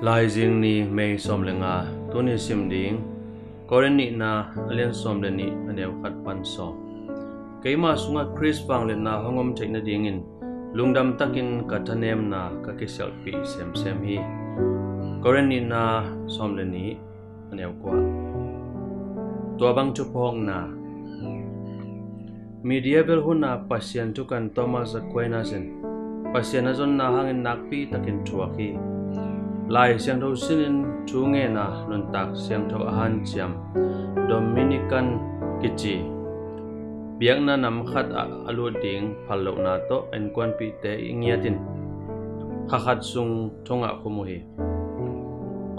Lai jing ni mei som lenga tuni sim ding koren ni na alian som le ni aneu khat pan so keima sunga Chris wang le na hongom cheina dingin lungdam takin kathanem na ka ke selfie sem hi koren ni na som le ni aneu kwa to bang chu phong na medieval huna pasien tukan Thomas Aquinas pasien azon na hangin nakpi takin chuaki lai siang thâu sinin chú nghe na nun tak siang thâu ahan chiam Dominican kichi biak na nam khat alu ding phalo na to en kwan pi te ingiatin khakhat sung thonga khumuhi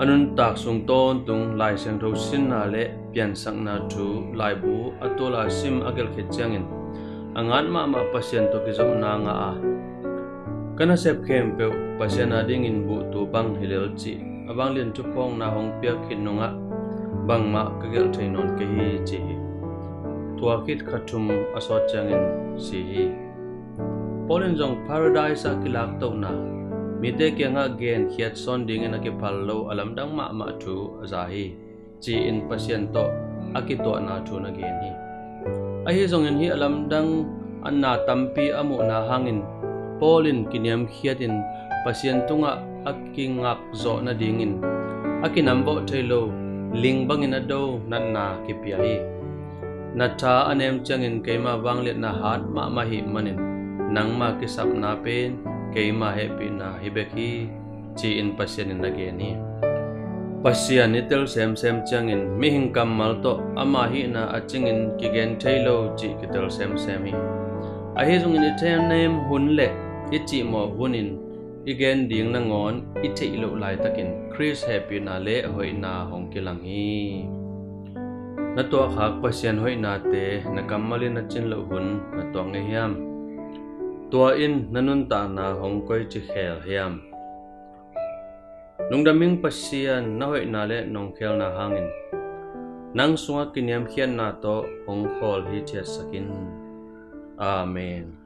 anun tak sung ton tung lai siang thâu sin na le pian sang na thu lai bu atola sim agel khechangin angan ma pasien to kizom na nga a kana sep kem pe pasien ading in bu tu bang hilel chi abang lien chu phong na hong pia khin nonga bang ma kagel thainon ke hi chi tua kit khathum asot changin si hi polen jong paradise akilak to na mite ke nga gen khiat son ding na ke phallo alam dang ma thu azahi chi in pasien to akito na thu na gen hi ahi jong in hi alam dang anna tampi amu na hangin Polin kiniam khiatin pasien tunga akingak zo na dingin akinambo thailo lingbangin ado nanna kipiahi natha anem changin keima wanglet na hat ma mahi manin nangma kisap na pen keima happy na hibeki chi in pasien na geni pasien nitel sem changin mihing kamal to ama hi na achingin kigen thailo chi kitel sem hi ahi jungin ithen nem hunle ichi mo hunin igen ding na ngon ichi lo lai takin Chris happy na le hoi na hong kilangi na to khak pasien hoi na te na kamali na chin lo hun na to nge hiam to in nanun ta na hong koi chi khel hiam lungdaming pasien na hoi na le nong khel na hangin nang sunga kiniam khian na to hong khol hi che sakin amen.